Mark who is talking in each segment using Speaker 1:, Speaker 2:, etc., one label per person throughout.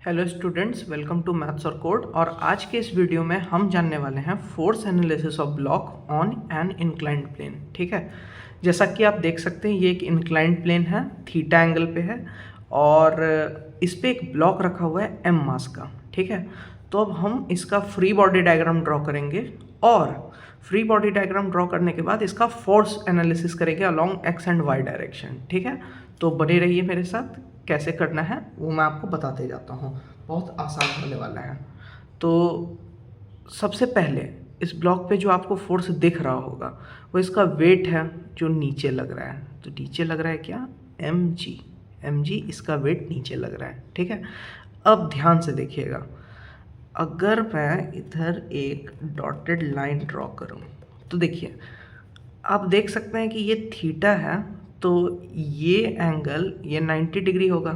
Speaker 1: Hello students, welcome to maths और code. और आज के इस वीडियो में हम जानने वाले हैं force analysis of block on an inclined plane. ठीक है, जैसा कि आप देख सकते हैं ये एक इंक्लाइंड प्लेन है, थीटा एंगल पे है और इस पे एक ब्लॉक रखा हुआ है एम मास का। ठीक है, तो अब हम इसका फ्री बॉडी डायग्राम ड्रॉ करेंगे और फ्री बॉडी डायग्राम ड्रॉ करने के बाद इसका फोर्स एनालिसिस करेंगे along X and Y direction. ठीक है, तो बने रहिए मेरे साथ। कैसे करना है वो मैं आपको बताते जाता हूँ, बहुत आसान होने वाला है। तो सबसे पहले इस ब्लॉक पे जो आपको फोर्स दिख रहा होगा वो इसका वेट है जो नीचे लग रहा है। तो नीचे लग रहा है क्या? एम जी इसका वेट नीचे लग रहा है। ठीक है, अब ध्यान से देखिएगा, अगर मैं इधर एक डॉटेड लाइन ड्रॉ करूँ तो देखिए आप देख सकते हैं कि ये थीटा है, तो ये एंगल ये 90 डिग्री होगा।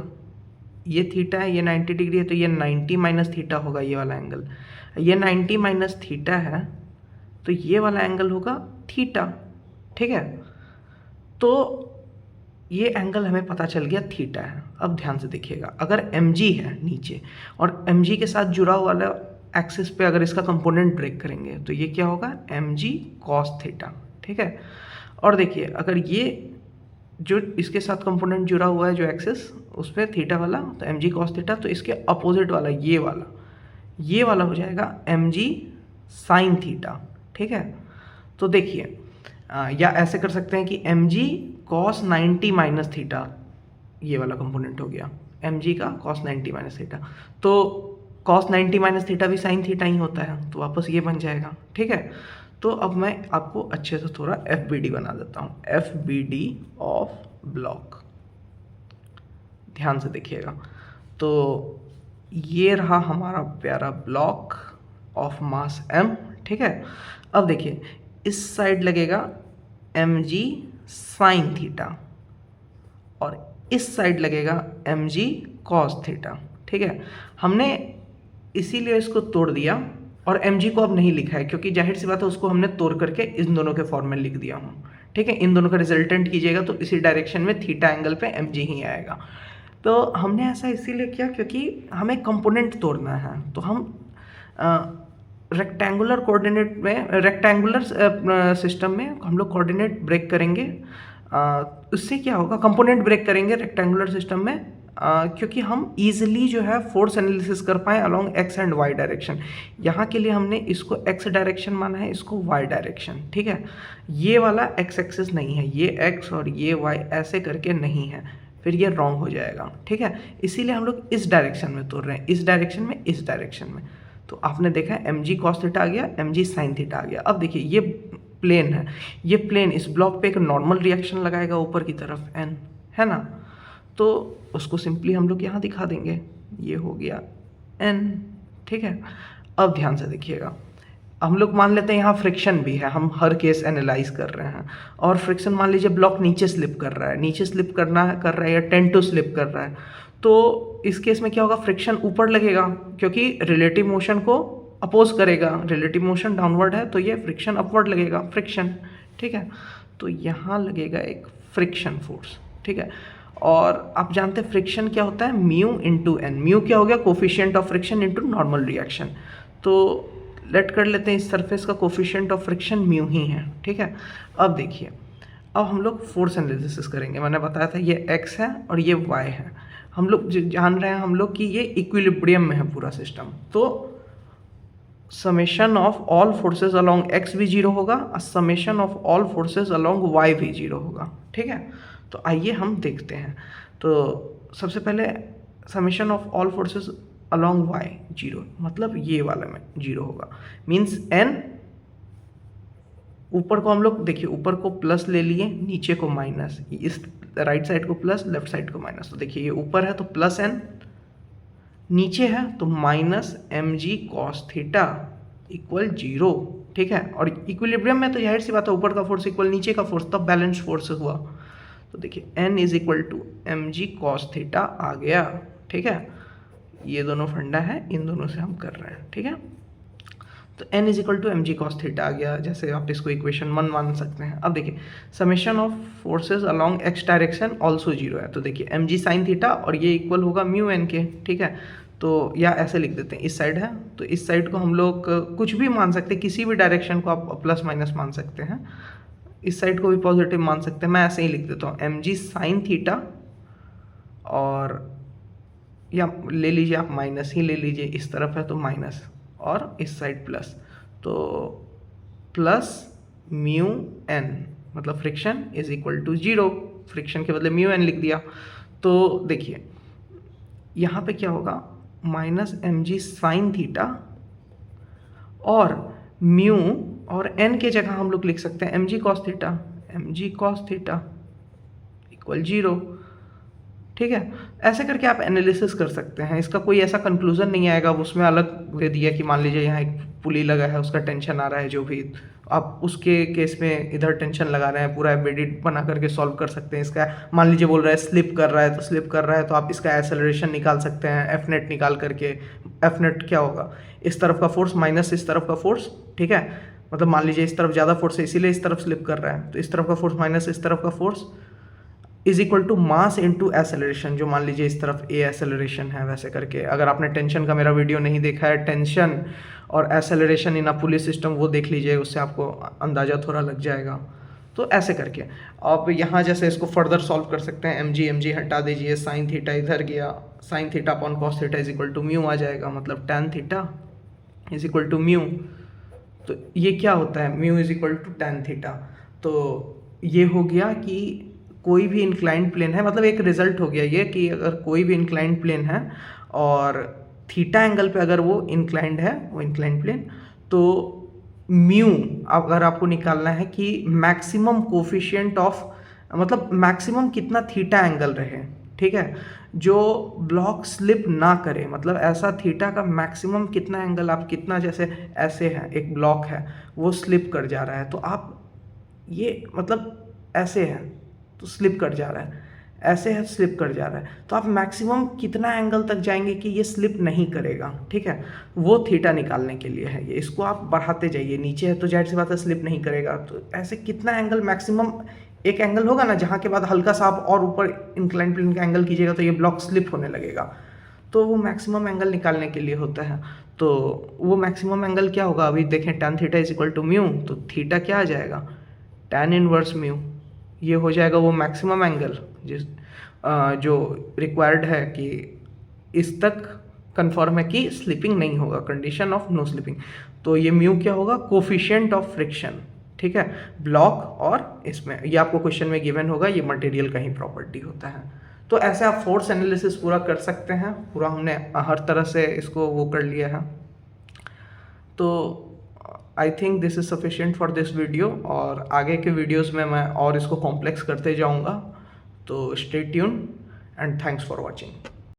Speaker 1: ये थीटा है, ये 90 डिग्री है, तो ये 90 माइनस थीटा होगा ये वाला एंगल। ये 90 माइनस थीटा है तो ये वाला एंगल होगा थीटा। ठीक है, तो ये एंगल हमें पता चल गया थीटा है। अब ध्यान से देखिएगा, अगर mg है नीचे और mg के साथ जुड़ा हुआ वाला एक्सिस पे अगर इसका कंपोनेंट ब्रेक करेंगे तो ये क्या होगा? mg cos theta. ठीक है, और देखिए अगर ये जो इसके साथ कंपोनेंट जुड़ा हुआ है जो एक्सिस उस पर थीटा वाला, तो mg cos थीटा, तो इसके अपोजिट वाला ये वाला हो जाएगा mg sin थीटा। ठीक है, तो देखिए या ऐसे कर सकते हैं कि mg cos 90 माइनस थीटा, ये वाला कंपोनेंट हो गया mg का cos 90 माइनस थीटा। तो cos 90 माइनस थीटा भी sin थीटा ही होता है, तो वापस ये बन जाएगा। ठीक है, तो अब मैं आपको अच्छे से थोड़ा FBD बना देता हूँ, FBD ऑफ ब्लॉक। ध्यान से देखिएगा, तो ये रहा हमारा प्यारा ब्लॉक ऑफ मास m। ठीक है, अब देखिए इस साइड लगेगा mg sin थीटा और इस साइड लगेगा mg cos थीटा। ठीक है, हमने इसीलिए इसको तोड़ दिया और mg को अब नहीं लिखा है, क्योंकि जाहिर सी बात है उसको हमने तोड़ करके इन दोनों के फॉर्म में लिख दिया हूँ। ठीक है, इन दोनों का रिजल्टेंट कीजिएगा तो इसी डायरेक्शन में थीटा एंगल पे mg ही आएगा। तो हमने ऐसा इसीलिए किया क्योंकि हमें कंपोनेंट तोड़ना है। तो हम रेक्टेंगुलर कोऑर्डिनेट में, रेक्टेंगुलर सिस्टम में हम लोग कोऑर्डिनेट ब्रेक करेंगे। उससे क्या होगा? कंपोनेंट ब्रेक करेंगे रेक्टेंगुलर सिस्टम में, क्योंकि हम इजीली जो है फोर्स एनालिसिस कर पाएँ along X and Y direction. यहाँ के लिए हमने इसको एक्स डायरेक्शन माना है, इसको वाई डायरेक्शन। ठीक है, ये वाला एक्स एक्सिस नहीं है, ये एक्स और ये वाई ऐसे करके नहीं है, फिर ये रॉन्ग हो जाएगा। ठीक है, इसीलिए हम लोग इस डायरेक्शन में तोड़ रहे हैं, इस डायरेक्शन में, इस डायरेक्शन में। तो आपने देखा mg cos थीटा आ गया, mg sin थीटा आ गया। अब देखिए ये प्लेन है, ये प्लेन इस ब्लॉक पे एक नॉर्मल रिएक्शन लगाएगा ऊपर की तरफ n, है ना? तो उसको सिंपली हम लोग यहाँ दिखा देंगे, ये हो गया n। ठीक है, अब ध्यान से देखिएगा, हम लोग मान लेते हैं यहाँ फ्रिक्शन भी है, हम हर केस एनालाइज कर रहे हैं। और फ्रिक्शन मान लीजिए ब्लॉक नीचे स्लिप कर रहा है, नीचे स्लिप कर रहा है या टेंड टू स्लिप कर रहा है, तो इस केस में क्या होगा? फ्रिक्शन ऊपर लगेगा क्योंकि रिलेटिव मोशन को अपोज करेगा। रिलेटिव मोशन डाउनवर्ड है तो ये फ्रिक्शन अपवर्ड लगेगा, फ्रिक्शन। ठीक है, तो यहाँ लगेगा एक फ्रिक्शन फोर्स। ठीक है, और आप जानते हैं फ्रिक्शन क्या होता है? Mu into N. म्यू क्या हो गया? Coefficient of friction into normal reaction. तो लेट कर लेते हैं इस सरफेस का कोफिशिएंट ऑफ फ्रिक्शन म्यू ही है। ठीक है, अब देखिए, अब हम लोग फोर्स एनालिसिस करेंगे। मैंने बताया था ये x है और ये y है। हम लोग जान रहे हैं हम लोग कि ये इक्विलिब्रियम में है पूरा सिस्टम, तो summation of all forces along x भी जीरो होगा और summation of all forces along y भी जीरो होगा। ठीक है, तो आइए हम देखते हैं। तो सबसे पहले summation of all forces along y zero, मतलब ये वाला में जीरो होगा, मीन्स n ऊपर को हम लोग देखिए ऊपर को प्लस ले लिए, नीचे को माइनस, इस राइट साइड को प्लस, लेफ्ट साइड को माइनस। तो देखिए ये ऊपर है तो प्लस n, नीचे है तो minus mg cos theta equal zero. ठीक है, और इक्विलिब्रियम में तो जाहिर सी बात है ऊपर का फोर्स इक्वल नीचे का फोर्स, तब बैलेंस फोर्स हुआ। तो देखिए n is equal to mg cos theta आ गया। ठीक है, ये दोनों फंडा है, इन दोनों से हम कर रहे हैं। ठीक है, तो n is equal to mg cos theta आ गया, जैसे आप इसको इक्वेशन 1 मान सकते हैं। अब देखिए summation of forces along x direction also zero है, तो देखिए mg sin थीटा और ये इक्वल होगा म्यू n के। ठीक है, तो या ऐसे लिख देते हैं, इस साइड है तो इस साइड को हम लोग कुछ भी मान सकते हैं, किसी भी डायरेक्शन को आप प्लस माइनस मान सकते हैं, इस साइड को भी पॉजिटिव मान सकते हैं। मैं ऐसे ही लिख देता हूँ mg साइन थीटा, और या ले लीजिए आप माइनस ही ले लीजिए, इस तरफ है तो माइनस और इस साइड प्लस, तो प्लस म्यू एन, मतलब friction is equal to 0, friction के बदले म्यू एन लिख दिया। तो देखिए यहाँ पे क्या होगा, minus M G sine theta और म्यू, और एन के जगह हम लोग लिख सकते हैं M G cos theta equal 0। ठीक है, ऐसे करके आप एनालिसिस कर सकते हैं। इसका कोई ऐसा कंक्लूजन नहीं आएगा, उसमें अलग दे दिया कि मान लीजिए यहाँ एक पुली लगा है, उसका टेंशन आ रहा है, जो भी आप उसके केस में इधर टेंशन लगा रहे हैं, पूरा एम्बेडेड बना करके सॉल्व कर सकते हैं। इसका मान लीजिए बोल रहा है स्लिप कर रहा है, तो स्लिप कर रहा है तो आप इसका एक्सेलरेशन निकाल सकते हैं, एफ नेट निकाल करके। एफ नेट क्या होगा, इस तरफ का फोर्स माइनस इस तरफ का फोर्स, ठीक है, मतलब मान लीजिए इस तरफ ज़्यादा फोर्स है इसीलिए इस तरफ स्लिप कर रहा है, तो इस तरफ का फोर्स माइनस इस तरफ का force is equal to mass into acceleration, जो मान लीजिए इस तरफ ए एक्सेलरेशन है। वैसे करके अगर आपने टेंशन का मेरा वीडियो नहीं देखा है, टेंशन और acceleration in a pulley system, वो देख लीजिए, उससे आपको अंदाज़ा थोड़ा लग जाएगा। तो ऐसे करके आप यहाँ जैसे इसको फर्दर सॉल्व कर सकते हैं। एम जी हटा दीजिए, साइन थीटा इधर गया, sine theta upon cos theta is equal to mu आ जाएगा, मतलब tan theta is equal to mu. तो ये क्या होता है, mu is equal to tan theta. तो ये हो गया कि कोई भी इंक्लाइंड प्लेन है, मतलब एक रिजल्ट हो गया ये कि अगर कोई भी इंक्लाइंड प्लेन है और थीटा एंगल पे अगर वो इंक्लाइंड है, वो इंक्लाइंड प्लेन, तो म्यू अगर आपको निकालना है कि मैक्सिमम कोफिशिएंट ऑफ, मतलब मैक्सिमम कितना थीटा एंगल रहे, ठीक है, जो ब्लॉक स्लिप ना करे, मतलब ऐसा थीटा का मैक्सिमम कितना एंगल, आप कितना, जैसे ऐसे है एक ब्लॉक है वो स्लिप कर जा रहा है, तो आप ये मतलब ऐसे है तो स्लिप कर जा रहा है, ऐसे है स्लिप कर जा रहा है, तो आप मैक्सिमम कितना एंगल तक जाएंगे कि ये स्लिप नहीं करेगा, ठीक है, वो थीटा निकालने के लिए है ये। इसको आप बढ़ाते जाइए, नीचे है तो जाहिर सी बात है स्लिप नहीं करेगा, तो ऐसे कितना एंगल मैक्सिमम, एक एंगल होगा ना जहाँ के बाद हल्का सा आप और ऊपर इंक्लाइन प्लेन का एंगल कीजिएगा तो ये ब्लॉक स्लिप होने लगेगा, तो वो मैक्सिमम एंगल निकालने के लिए होता है। तो वो मैक्सिमम एंगल क्या होगा, अभी देखें tan theta is equal to mu, तो थीटा क्या आ जाएगा, टैन इनवर्स म्यू, ये हो जाएगा वो मैक्सिमम एंगल जिस जो रिक्वायर्ड है कि इस तक कंफर्म है कि स्लिपिंग नहीं होगा, कंडीशन ऑफ नो स्लिपिंग। तो ये म्यू क्या होगा, कोफिशिएंट ऑफ फ्रिक्शन, ठीक है, ब्लॉक और इसमें, ये आपको क्वेश्चन में गिवन होगा, ये मटेरियल का ही प्रॉपर्टी होता है। तो ऐसे आप फोर्स एनालिसिस पूरा कर सकते हैं, पूरा हमने हर तरह से इसको वो कर लिया है। तो I think this is sufficient for this video, और आगे के वीडियोस में मैं और इसको कॉम्प्लेक्स करते जाऊंगा। तो stay tune and thanks for watching.